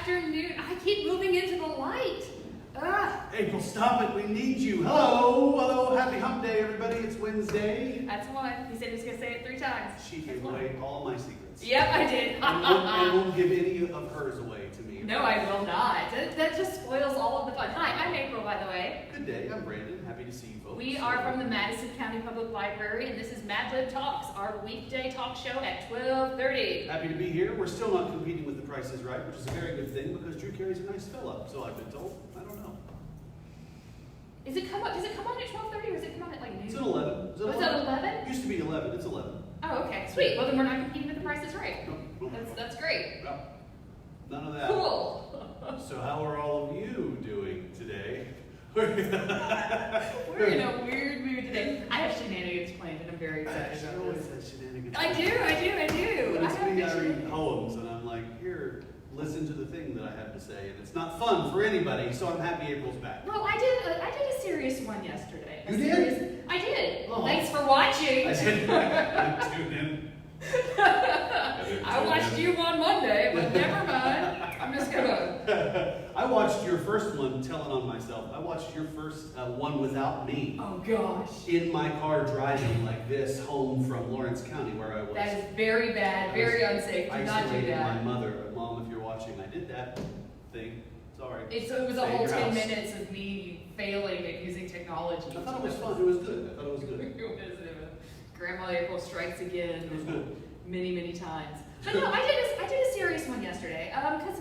afternoon. I keep moving into the light. Ugh. April, stop it. We need you. Hello. Hello. Happy hump day, everybody. It's Wednesday. That's one. He said he was going to say it 3 times. She gave away all my secrets. Yep, I did. and won't give any of hers away to me. No, I will not. That just spoils all of the fun. Hi, I'm April, by the way. Good day. I'm Brandon. Happy to see you folks. We are from the Madison County Public Library, and this is MadLib Talks, our weekday talk show at 12:30. Happy to be here. We're still not competing with The Price is Right, which is a very good thing because Drew Carey's a nice fella, so I've been told. I don't know. Does it come on at 12:30 or does it come on at like noon? It's at 11. Was it 11? Used to be 11. It's 11. Oh, okay. Sweet. Well, then we're not competing with The Price is Right. Nope. That's great. No. None of that. Cool. So how are all of you doing today? We're in a weird mood today. I have shenanigans planned and I'm very excited She about always this. has shenanigans. I do. When it's I have me, good I read shenanigans. poems and I'm like, here, listen to the thing that I have to say. And it's not fun for anybody, so I'm happy April's back. Well, I did a serious one yesterday. You did? I did. Oh. Thanks for watching. I did. Tune in. I watched you on Monday, but never mind. I'm just gonna. I watched your first one, telling on myself. I watched your first one without me. Oh gosh. In my car driving like this home from Lawrence County where I was. That is very bad, very unsafe. Do not do Isolating that. my mother. Mom, if you're watching, I did that thing. Sorry. It was a Stay in whole your 10 house. minutes of me failing at using technology. I thought it was fun. It was good. I thought it was good. It was Grandma April strikes again. It was good. Many times. But no, I did a serious one yesterday. Because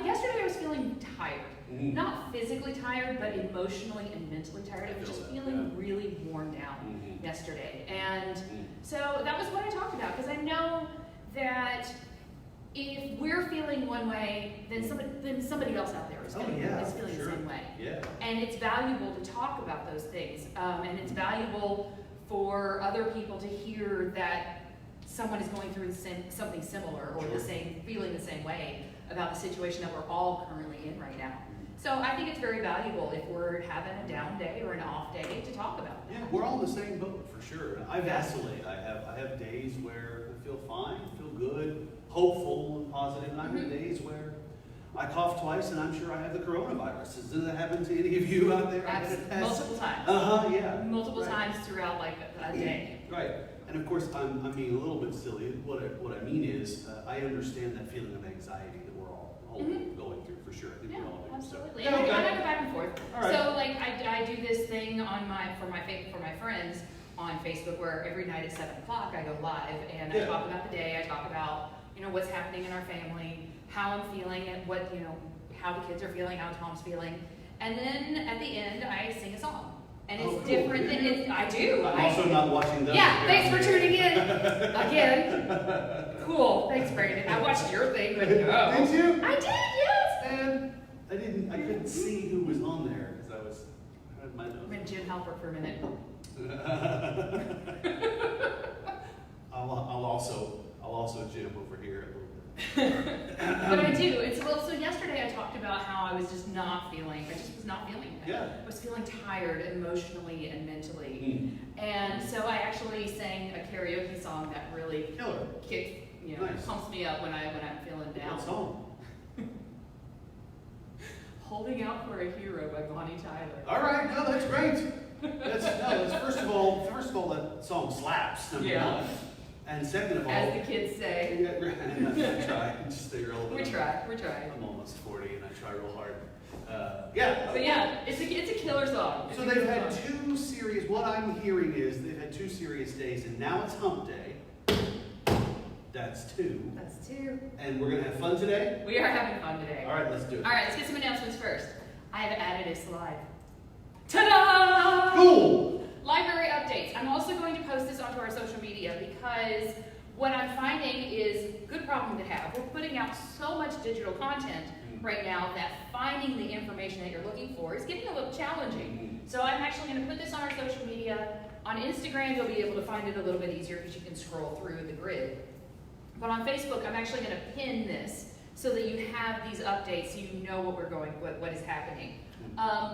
yesterday I was feeling tired. Mhm. Not physically tired, but emotionally and mentally tired. I was just feeling really worn down yesterday. And so that was what I talked about. Because I know that if we're feeling one way, then somebody else out there is feeling the same way. Yeah. And it's valuable to talk about those things. And it's valuable for other people to hear that someone is going through something similar or feeling the same way about the situation that we're all currently in right now. So I think it's very valuable if we're having a down day or an off day to talk about that. Yeah, we're all in the same boat for sure. I vacillate. I have days where I feel fine, feel good, hopeful and positive, and I have days where I cough twice and I'm sure I have the coronavirus. Does that happen to any of you out there? Multiple times. Yeah. Multiple times throughout like a day. Right. And of course, I'm being a little bit silly. What I mean is, I understand that feeling of anxiety that we're all going through for sure. I think we all do. Absolutely. So. And Okay. I go back and forth. All right. So like I do this thing on for my friends on Facebook where every night at 7 o'clock I go live and I talk about the day. I talk about what's happening in our family, how I'm feeling, and what how the kids are feeling, how Tom's feeling, and then at the end I sing a song. And it's different than I do. I'm also not watching them. Yeah, thanks for tuning in. Again. Cool. Thanks, Brandon. I watched your thing, but no. Did you? I did, yes. And I couldn't see who was on there because I had my I'm nose. going to Jim Halpert for a minute. I'll also Jim over here a little bit. But I do. So yesterday I talked about how I was just not feeling. I just was not feeling it. Yeah. I was feeling tired emotionally and mentally. And so I actually sang a karaoke song that really kicks, pumps me up when I'm feeling down. What song? Holding Out for a Hero by Bonnie Tyler. All right, no, that's great. That's first of all, that song slaps. Number one. And second of all, as the kids say, I try and just stay relevant. We're trying. I'm almost 40 and I try real hard. So yeah, it's a killer song. So they've had two serious. What I'm hearing is they've had 2 serious days, and now it's Hump Day. That's 2. That's 2. And we're gonna have fun today. We are having fun today. All right, let's do it. All right, let's get some announcements first. I have added a slide. Ta-da! Cool. Library updates. I'm also going to post this onto our social media because what I'm finding is a good problem to have. We're putting out so much digital content right now that finding the information that you're looking for is getting a little challenging. So I'm actually going to put this on our social media. On Instagram, you'll be able to find it a little bit easier because you can scroll through the grid. But on Facebook, I'm actually going to pin this so that you have these updates so you know what is happening.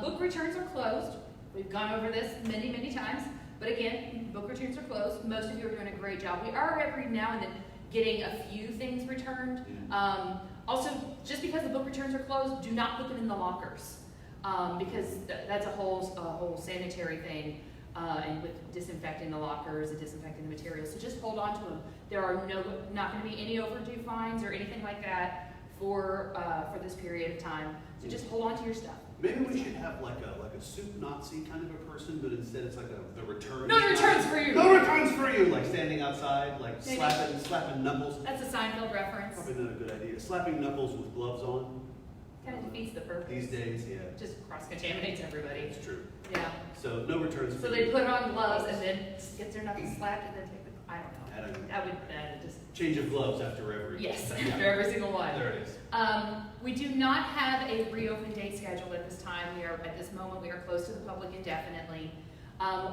Book returns are closed. We've gone over this many times, but again, book returns are closed. Most of you are doing a great job. We are every now and then getting a few things returned. Also, just because the book returns are closed, do not put them in the lockers, because that's a whole sanitary thing, and with disinfecting the lockers and disinfecting the materials. So just hold on to them. There are not going to be any overdue fines or anything like that for this period of time. So just hold on to your stuff. Maybe we should have like a soup Nazi kind of a person, but instead it's like the returns. No returns for you. No returns for you. Like standing outside, like slapping knuckles. That's a Seinfeld reference. Probably not a good idea. Slapping knuckles with gloves on. Kind of defeats the purpose. These days, yeah. Just cross-contaminates everybody. It's true. Yeah. So no returns. So they put on gloves and then get their knuckles slapped and then take the. I don't know. That would just. Change of gloves after every. Yes, after every single one. There it is. We do not have a reopen date scheduled at this time. At this moment, we are closed to the public indefinitely.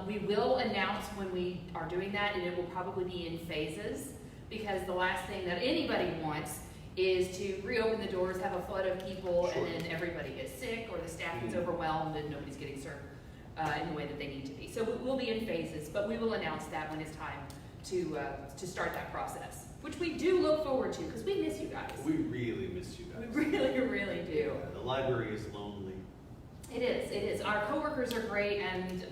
We will announce when we are doing that, and it will probably be in phases, because the last thing that anybody wants is to reopen the doors, have a flood of people, and then everybody gets sick, or the staff gets overwhelmed, and nobody's getting served in the way that they need to be. So we'll be in phases, but we will announce that when it's time to start that process, which we do look forward to, because we miss you guys. We really miss you guys. We really do. Yeah, the library is lonely. It is. Our coworkers are great, and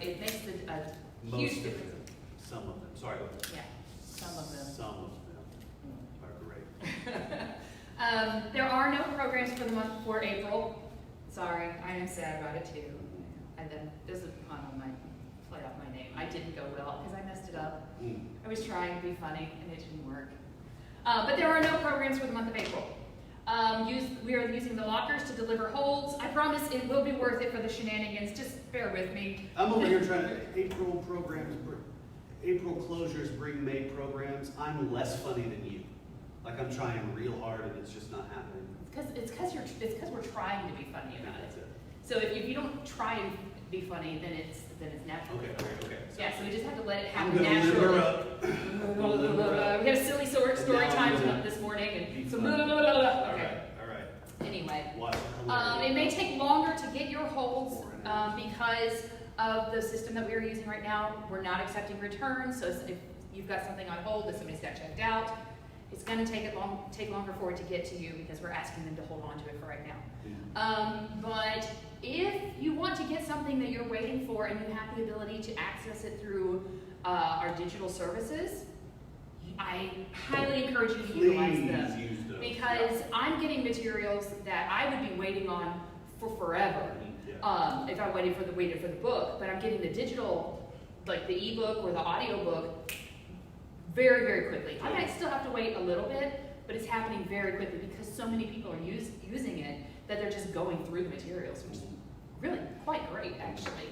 it makes a huge difference. Some of them. Sorry. Yeah, some of them. Some of them are great. There are no programs for the month for April. Sorry, I am sad about it too. And then there's a pun on my play off my name. I didn't go well because I messed it up. I was trying to be funny and it didn't work. But there are no programs for the month of April. We are using the lockers to deliver holds. I promise it will be worth it for the shenanigans. Just bear with me. I'm over here trying to April closures bring May programs. I'm less funny than you. Like I'm trying real hard and it's just not happening. It's because we're trying to be funny about it. So if you don't try and be funny, then it's natural. Okay. So yeah, so we just have to let it happen I'm gonna naturally. live her up. We had a silly story time this morning, and so okay. All right. Anyway, What? it may take longer to get your holds because of the system that we are using right now. We're not accepting returns, so if you've got something on hold that somebody's got checked out, it's going to take longer for it to get to you because we're asking them to hold on to it for right now. But if you want to get something that you're waiting for and you have the ability to access it through our digital services, I highly encourage you to utilize them. Use those. Because I'm getting materials that I would be waiting on for forever if I waited for the book, but I'm getting the digital, like the ebook or the audio book, very, very quickly. I might still have to wait a little bit, but it's happening very quickly because so many people are using it that they're just going through the materials, which is really quite great, actually.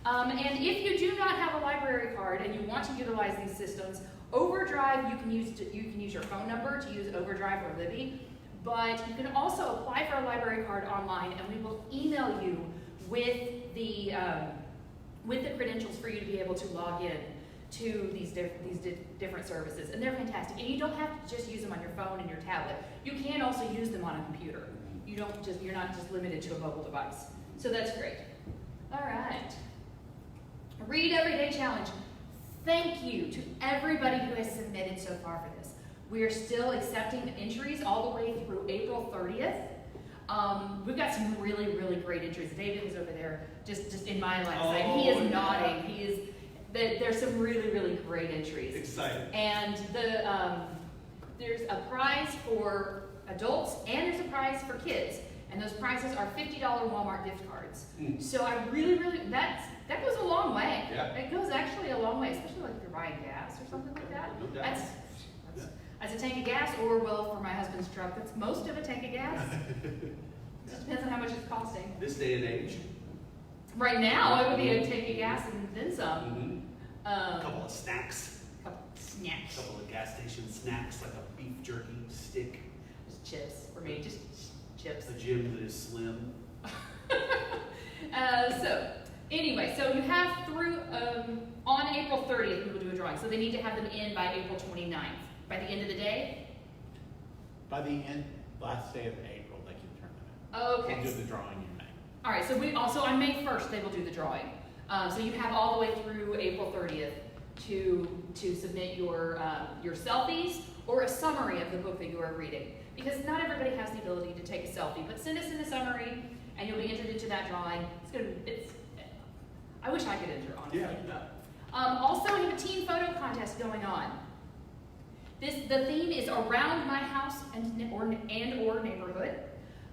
And if you do not have a library card and you want to utilize these systems, Overdrive, you can use your phone number to use Overdrive or Libby, but you can also apply for a library card online, and we will email you with the credentials for you to be able to log in to these different services, and they're fantastic. And you don't have to just use them on your phone and your tablet. You can also use them on a computer. You're not just limited to a mobile device. So that's great. All right. Read Everyday Challenge. Thank you to everybody who has submitted so far for this. We are still accepting entries all the way through April 30th. We've got some really, really great entries. David is over there, just in my line side. He is nodding. There's some really, really great entries. Exciting. And there's a prize for adults and there's a prize for kids. And those prizes are $50 Walmart gift cards. So I really, that goes a long way. Yeah. It goes actually a long way, especially like if you're buying gas or something like that. No doubt. That's a tank of gas, or well, for my husband's truck, that's most of a tank of gas. Just depends on how much it's costing. This day and age. Right now, it would be a tank of gas and then some. A couple of snacks. A couple of snacks. A couple of gas station snacks, like a beef jerky stick. Just chips for me, just chips. A gym that is slim. So anyway, so you have through on April 30th we will do a drawing. So they need to have them in by April 29th. By the end of the day? By the last day of April, they can turn it in. Okay. We'll do the drawing in May. All right, so we also on May 1st they will do the drawing. So you have all the way through April 30th to submit your selfies or a summary of the book that you are reading. Because not everybody has the ability to take a selfie, but send us in a summary and you'll be entered into that drawing. I wish I could enter, honestly. Yeah. Also, we have a teen photo contest going on. The theme is around my house or neighborhood.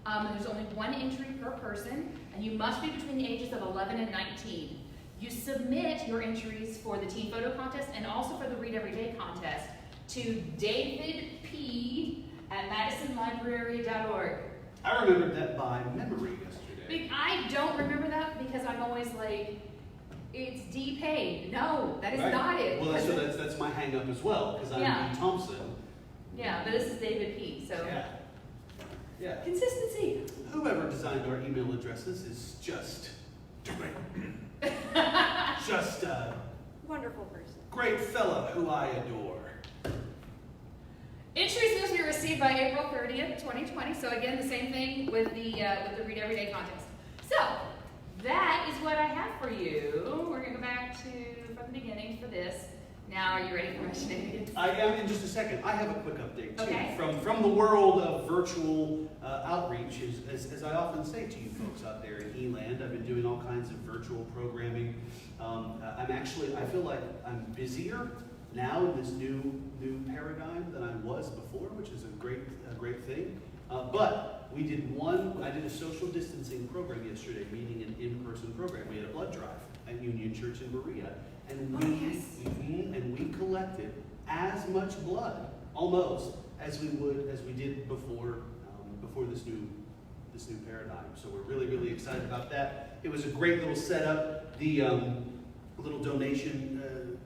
There's only one entry per person, and you must be between the ages of 11 and 19. You submit your entries for the teen photo contest and also for the Read Every Day contest to David P. at madisonlibrary.org. I remembered that by memory yesterday. I don't remember that because I'm always like, it's D paid. No, that is not it. Well, that's my hang up as well, because I'm Yeah. D. Thompson. Yeah, but this is David P. So Yeah. consistency. Whoever designed our email addresses is just great. Just a Wonderful person. great fella who I adore. Entries must be received by April 30th, 2020. So again, the same thing with the Read Every Day contest. So that is what I have for you. We're gonna go back to from the beginning for this. Now, are you ready for my shenanigans? I am in just a second. I have a quick update too. Okay. From the world of virtual outreach. As I often say to you folks out there in E-Land, I've been doing all kinds of virtual programming. I feel like I'm busier now in this new paradigm than I was before, which is a great thing. But I did a social distancing program yesterday, meaning an in-person program. We had a blood drive at Union Church in Berea, and we collected as much blood, almost, as we did before this new paradigm. So we're really, really excited about that. It was a great little setup. The little donation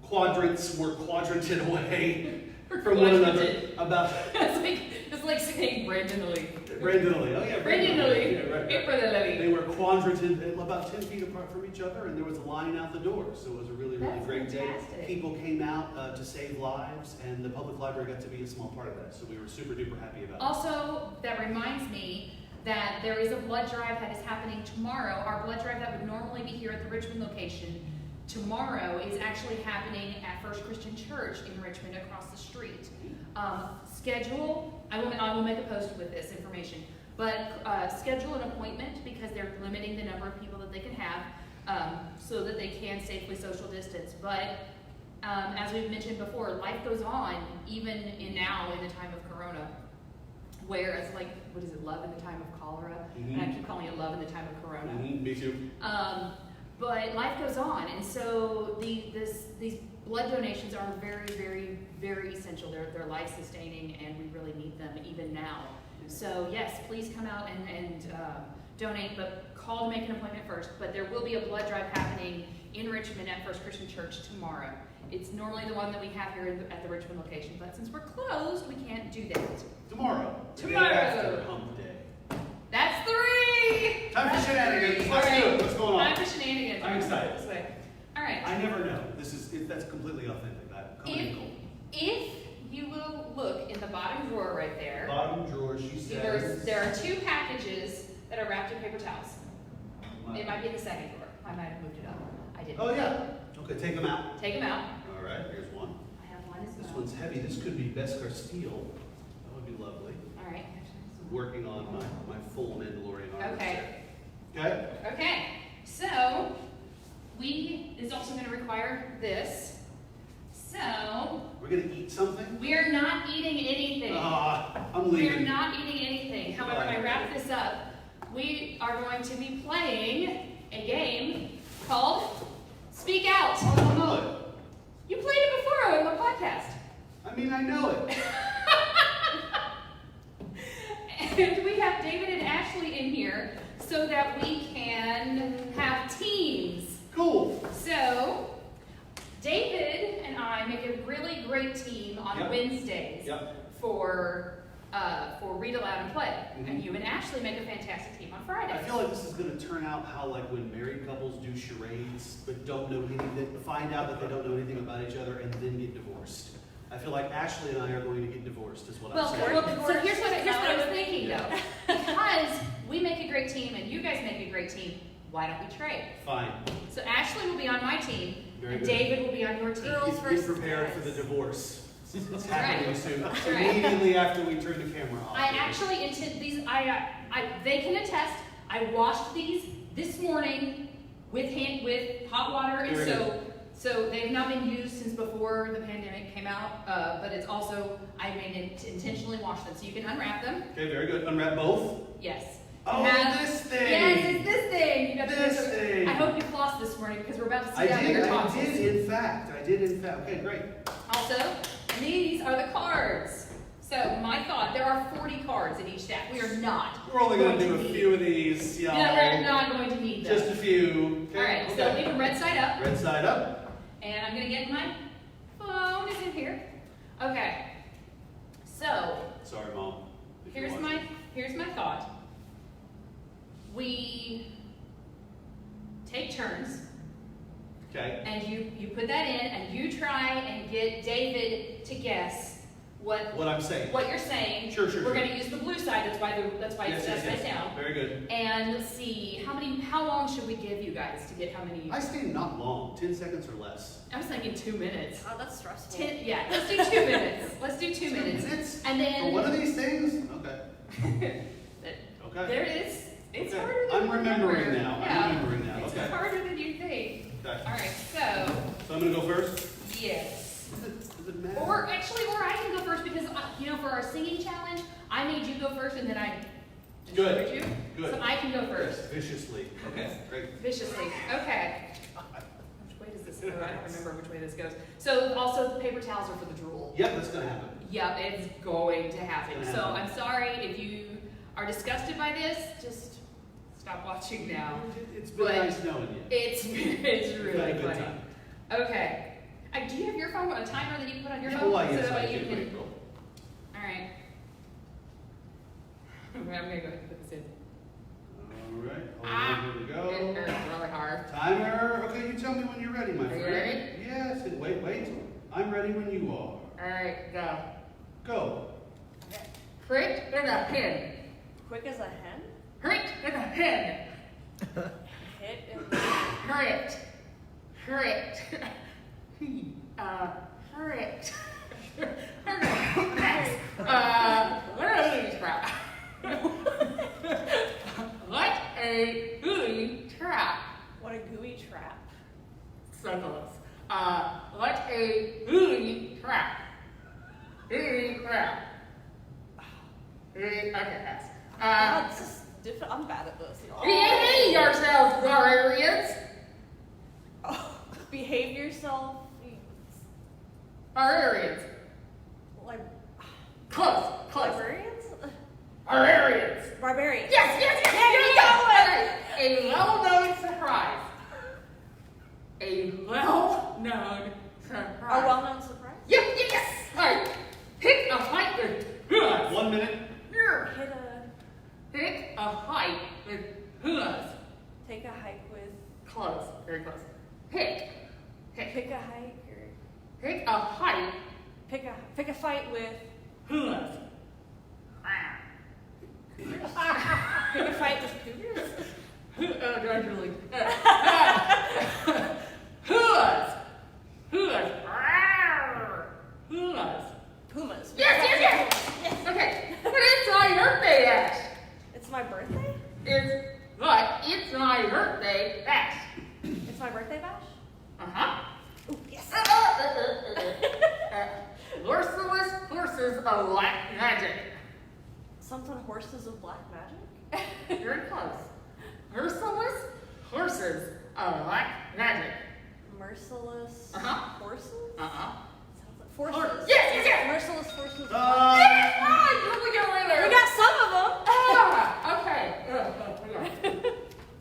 quadrants were quadranted away from one another. About it's like saying randomly. randomly. Oh yeah, Randomly. Yeah, right. They were quadranted about 10 feet apart from each other, and there was a line out the door. So it was a really, really That's great fantastic. day. People came out to save lives, and the public library got to be a small part of that. So we were super duper happy about it. Also, that reminds me that there is a blood drive that is happening tomorrow. Our blood drive that would normally be here at the Richmond location tomorrow is actually happening at First Christian Church in Richmond across the street. Schedule, I will make a post with this information, but schedule an appointment because they're limiting the number of people that they can have so that they can safely social distance. But as we've mentioned before, life goes on even now in the time of Corona. Whereas, like, what is it, love in the time of cholera? And I keep calling it love in the time of Corona. Me too. But life goes on, and so these blood donations are very, very, very essential. They're life-sustaining, and we really need them even now. So yes, please come out and donate, but call to make an appointment first. But there will be a blood drive happening in Richmond at First Christian Church tomorrow. It's normally the one that we have here at the Richmond location, but since we're closed, we can't do that. Tomorrow. Tomorrow. After Hump Day. That's 3! Time for shenanigans. All Let's right. do it. What's going on? Time for shenanigans. I'm excited. This way. All right. I never know. That's completely authentic. If you will look in the bottom drawer right there, Bottom drawer, she says. there are 2 packages that are wrapped in paper towels. It might be in the second drawer. I might have moved it up. I didn't. Oh yeah. Okay, take them out. Take them out. All right, here's one. I have one as well. This one's heavy. This could be Beskar steel. That would be lovely. All right. Working on my full Mandalorian armor. Okay. Okay. Okay. So is also going to require this. So We're gonna eat something. we are not eating anything. I'm We are leaving. not eating anything. However, when I wrap this up, we are going to be playing a game called Speak Out. I don't know it. You played it before on the podcast. I mean, I know it. And we have David and Ashley in here so that we can have teams. Cool. So, David and I make a really great team on Yep. Wednesdays for Read Aloud and Play. Mhm. And you and Ashley make a fantastic team on Fridays. I feel like this is gonna turn out how like when married couples do charades but don't know anything, find out that they don't know anything about each other and then get divorced. I feel like Ashley and I are going to get divorced, is what I'm saying. So here's what I was thinking though. Because we make a great team and you guys make a great team, why don't we trade? Fine. So Ashley will be on my team Very and good. David will be on your team. Girls Get versus prepared guys. for the divorce. It's happening soon. That's right. Immediately after we turn the camera off. I actually intend these. They can attest. I washed these this morning with hot water, and so they've not been used since before the pandemic came out. But it's also I made it to intentionally wash them, so you can unwrap them. Okay, very good. Unwrap both. Yes. Oh, this thing. Yes, it's this thing. You got This thing. I hope you flossed this morning because we're about to see I out your did, tonsils. I did, in fact. Okay, great. Also, these are the cards. So my thought, there are 40 cards in each stack. We are not. We're only going to do a need- few of these, y'all. No, we're not going to need them. Just a few. Okay, All right, so leave them red side up. Red side up. And I'm going to get my phone is in here. Okay. So Sorry, Mom. if you're here's my thought. We take turns. Okay. And you put that in, and you try and get David to guess what I'm saying. what you're saying. Sure. We're going to use the blue side. That's why Yes, it's upside down. Very good. And let's see how long should we give you guys to get how many? I say not long, 10 seconds or less. I was thinking 2 minutes. Oh, that's stressful. 10. Yeah, let's do 2 minutes. Let's do 2 minutes. And For then one of these things? Okay. Okay. there it is. It's Okay. harder than I'm remembering you now. Yeah. I'm remembering now. It's Okay. harder than you think. Okay. All right, so So I'm going to go first? yes. Does it matter? Or I can go first because for our singing challenge, I made you go first and then I Good. destroyed you. Good. So I can go first. Viciously. Okay, great. Viciously. Okay. Which way does this go? I don't remember which way this goes. So also the paper towels are for the drool. Yep, that's going to happen. Yep, it's going to happen. It's So gonna I'm sorry if you are disgusted by this, just stop watching now. It's been But nice knowing you. It's We've had really a good funny. time. Okay. Do you have your phone on a timer that you put on your Oh, phone? yes, So that I way you do. can. April. All right. I'm gonna go ahead and put this in. All right. Hold on, here we It go. hurts really hard. Timer. Okay, you tell me when you're ready, my Are friend. you ready? Yes. And wait. I'm ready when you are. All right, go. Go. Quick, there's a pin. Quick as a hen? Quick, there's a pin. Hit in the... Correct. Correct. Correct. Next. What are these crap? What a gooey trap. What a gooey trap. So close. What a gooey trap. Gooey trap. Okay, pass. God, this is different. I'm bad at this. Behave yourselves, barbarians. Oh, behave yourself. Barbarians. Like Close. librarians? Barbarians. Barbarians. Yes. There you A well-known surprise. A well-known surprise. A well-known surprise? Yes. All right. Pick a height with hooves. 1 minute. Here. Hit a... Pick a height with hooves. Take a hike with... Close. Very close. Pick. Pick a hike or... Pick a height Pick a fight with... hooves. Pick a fight with cougars? Gradually. Hooves. Hooves. Pumas. Yes. Okay. But it's my birthday, Ash. It's my birthday? It's my birthday, Ash. It's my birthday bash? Uh-huh. Ooh, yes. Merciless horses of black magic. Something horses of black magic? Very close. Merciless horses of black magic. Merciless Uh-huh. horses? Uh-huh. Sounds like forces. Yes. Merciless forces. Uh, We got some of them. Okay.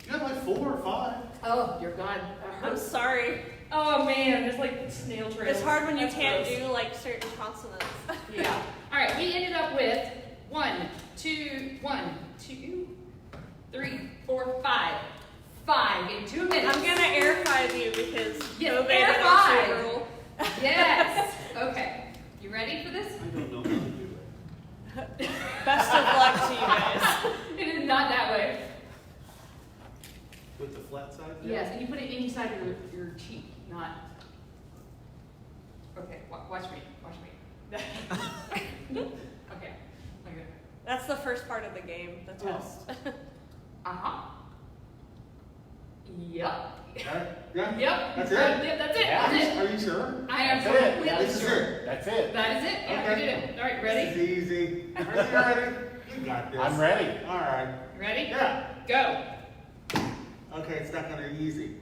You got like 4 or 5. Oh, dear God. I'm sorry. Oh, man. There's like snail trails. It's hard when you That's can't gross. do like certain consonants. Yeah. All right. We ended up with 1, 2, 3, 4, 5. 5 in 2 minutes. I'm gonna air 5 you because Yes, COVID air and 5. also rule. Yes. Okay. You ready for this? I don't know how to do it. Best of luck to you guys. It is not that way. With the flat side? Yes, and you put it inside your cheek, not. Okay, watch me. Okay. That's the first part of the game, the test. Uh-huh. Yep. Yeah? Yep. That's it? Yep, that's it. Yeah. That's it. Are you sure? I am That's it. completely This is sure. it. That's it. That is it. Yeah, Okay. we did it. All right, ready? This is easy. Are you ready? You got this. I'm ready. All right. Ready? Yeah. Go. Okay, it's not gonna be easy.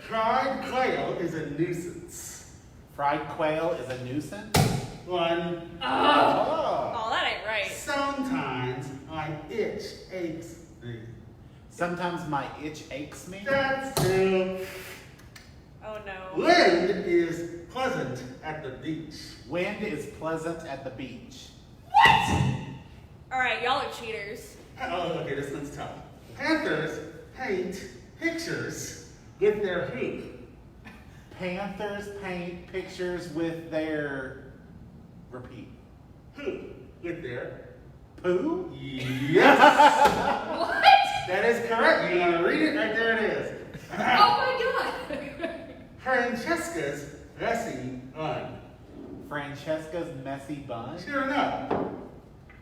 Fried quail is a nuisance. Fried quail is a nuisance? One. Oh. Oh. Oh, that ain't right. Sometimes my itch aches me. Sometimes my itch aches me? That's two. Oh no. Wind is pleasant at the beach. Wind is pleasant at the beach. Alright, y'all are cheaters. Oh, okay, this one's tough. Panthers paint pictures with their hoop. Panthers paint pictures with their... Repeat. Hoop with their Poo? Yes! What? That is correct. You want to read it? Right there it is. Oh my god. Francesca's messy bun. Francesca's messy bun? Sure enough.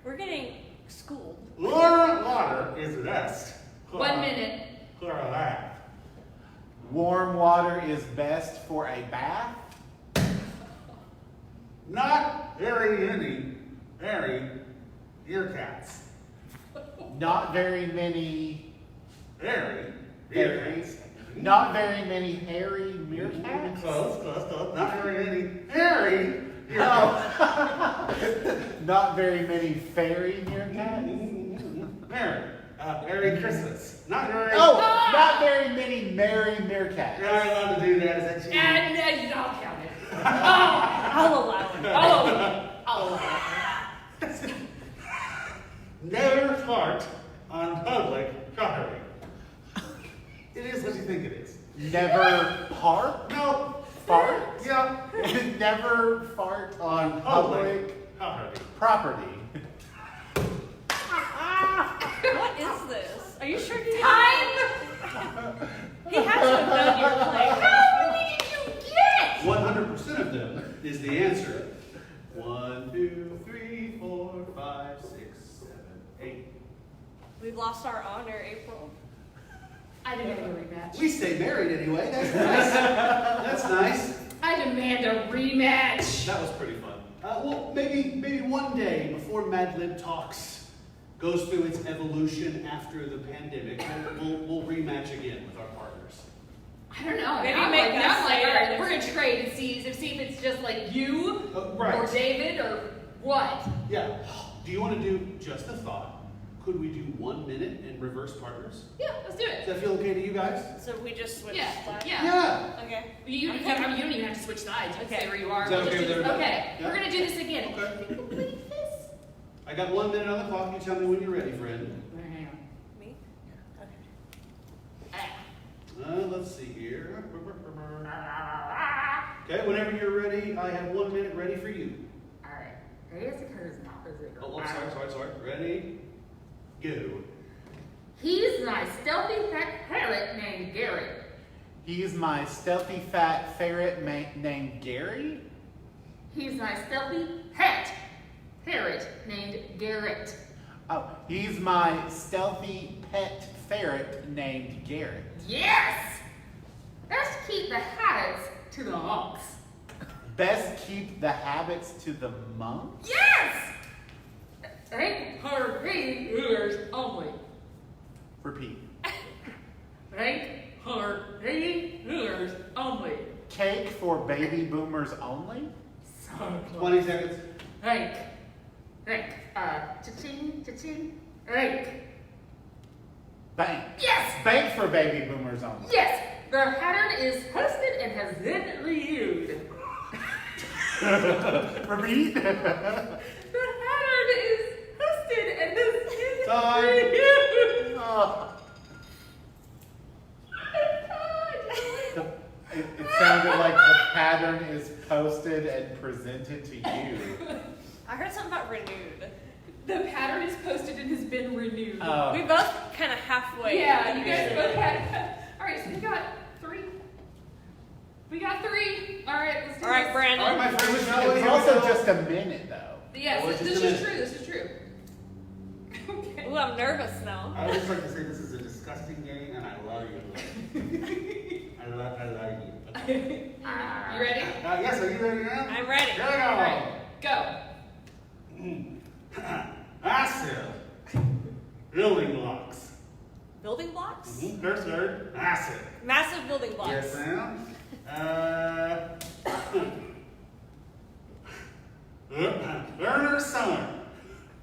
We're getting schooled. Laura water is best. 1 minute. For a laugh. Warm water is best for a bath? Not very many ear cats. Not very many... Very ear cats. Not very many hairy meerkats? Close. Not very many hairy ear cats. Not very many fairy meerkats? Merry Christmas. Not very. Oh, not very many merry meerkats. You're not allowed to do that. Is that cheating? And I'll count it. Oh. I'll allow it. I'll allow it. Never fart on public property. It is what you think it is. Never part? No. Fart? Yeah. Never fart on public property. property. What is this? Are you sure he Time. He had to have known you were playing. How many did you get? 100% of them is the answer. 1, 2, 3, 4, 5, 6, 7, 8. We've lost our honor, April. I demand a rematch. We stay married anyway. That's nice. That's nice. I demand a rematch. That was pretty fun. Well, maybe one day before MadLib Talks goes through its evolution after the pandemic, we'll rematch again with our partners. I don't know. Maybe I'm make like, us now I'm like, say all right, it. we're gonna trade and see if it's just like you Right. or David or what. Yeah. Do you want to do just a thought? Could we do 1 minute and reverse partners? Yeah, let's do Does it. that feel okay to you guys? So we just switched Yeah, sides? yeah. Yeah. Okay. You don't even have to switch sides. You can Okay. stay where you are. Is that We'll okay just with do this. everybody? Okay, Yeah. we're gonna do this again. Okay. Can you believe this? I got 1 minute on the clock. You tell me when you're ready, friend. Me? Okay. Let's see here. Okay, whenever you're ready, I have 1 minute ready for you. All right. Here's the curse now. Oh, sorry. Ready? Go. He's my stealthy fat parrot named Gary. He's my stealthy fat ferret named Gary. He's my stealthy hat parrot named Garrett. Oh, he's my stealthy pet ferret named Garrett. Yes! Let's keep the habits to the monks. Best keep the habits to the monks? Yes! Ain't her ears only. Repeat. Ain't her ears only. Cake for baby boomers only? So close. 20 seconds. Rank. Cha-ching, cha-ching. Rank. Bank. Yes! Bank for baby boomers only. Yes! The pattern is posted and has been reviewed. Repeat. The pattern is posted and has been Time. reviewed. Oh. It sounded like the pattern is posted and presented to you. I heard something about renewed. The pattern is posted and has been renewed. We both kind of halfway. Yeah, you guys Yeah. both had. All right, so we got three. All right, let's do All right, this. Brandon. All right, my friends, shall we? It's Here we also go. just a minute, though. Yes, Oh, it's this just a is minute. true, this is true. Okay. Ooh, I'm nervous now. I would just like to say this is a disgusting game, and I love you. I love you. You ready? Yes, are you ready now? I'm ready. Here we All go. right, go. Massive building blocks. Building blocks? Third. Massive. Massive building blocks. Yes, ma'am. Learner Summer.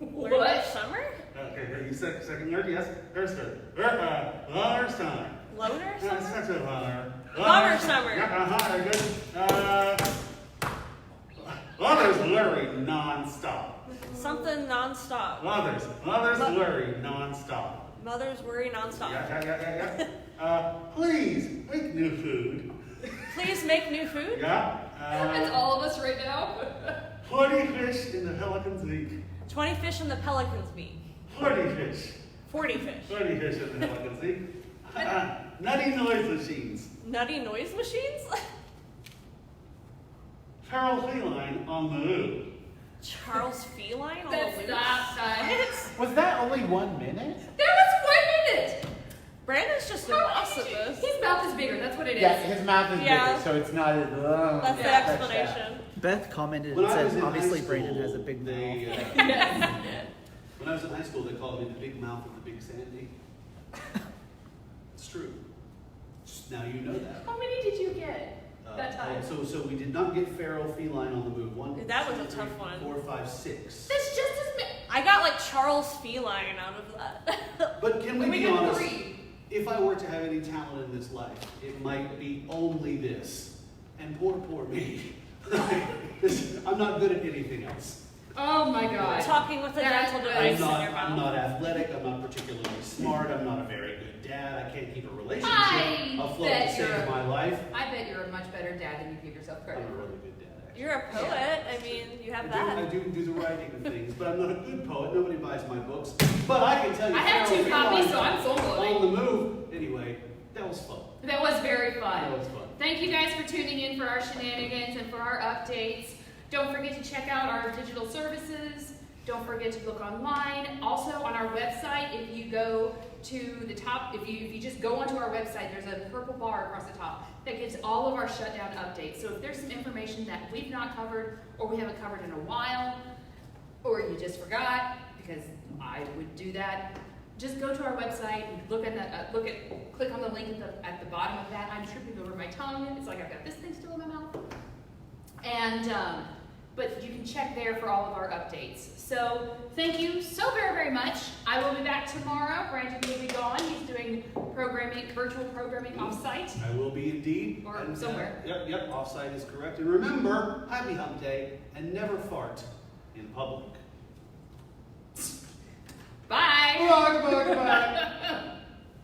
Learner What? Summer? Okay, you said second word, yes? First word. Loner Summer. Loner That's Summer? such a loner. Loner Summer. Yeah, very good. Lover's blurry non-stop. Something non-stop. Lover's blurry non-stop. Mother's worry non-stop. Yeah. Please make new food. Please make new food. Yeah. That's all of us right now. 40 fish in the Pelican's beak. 20 fish in the pelican's beak. 40 fish. 40 fish. 40 fish in the Pelican's beak. Nutty noise machines. Nutty noise machines? Feral feline on the move. Charles Feline on That's the loose? not time. Was that only 1 minute? There was 1 minute. Brandon's just a How boss did at you- this. His mouth is bigger, that's what it is. Yeah, his mouth is Yeah. bigger, so it's not as. That's the Yeah. explanation. Beth commented When and I was said, in obviously high Brandon school, has a big mouth. they, Yes. when I was in high school, they called me the big mouth of the big Sandy. It's true. Now you know that. How many did you get that time? So we did not get feral feline on the move. That was a 2, 3, tough one. 4, 5, 6. That's just as many. I got like Charles Feline out of that. But can we We be got honest? 3. If I were to have any talent in this life, it might be only this. And poor me. I'm not good at anything else. Oh my god. Talking with a That's dental good. device in your I'm mouth. not athletic, I'm not particularly smart, I'm not a very good dad, I can't keep a relationship I afloat to bet save you're- my life. I bet you're a much better dad than you give yourself I'm credit a for. really good dad, actually. You're a poet. I mean, you have I that. do the writing and things, but I'm not a good poet. Nobody buys my books. But I can tell you, I have feral 2 copies, feline so I'm sold on on the move. Anyway, that was fun. it. That was very fun. That was fun. Thank you guys for tuning in for our shenanigans and for our updates. Don't forget to check out our digital services. Don't forget to look online. Also on our website, if you go to the top, if you just go onto our website, there's a purple bar across the top that gives all of our shutdown updates. So if there's some information that we've not covered or we haven't covered in a while, or you just forgot, because I would do that, just go to our website, click on the link at the bottom of that. I'm tripping over my tongue. It's like I've got this thing still in my mouth. And, but you can check there for all of our updates. So thank you so very, very much. I will be back tomorrow. Brandon will be gone. He's doing virtual programming offsite. I will be indeed. Or And, somewhere. Yep, offsite is correct. And remember, happy hump day and never fart in public. Bye. Goodbye.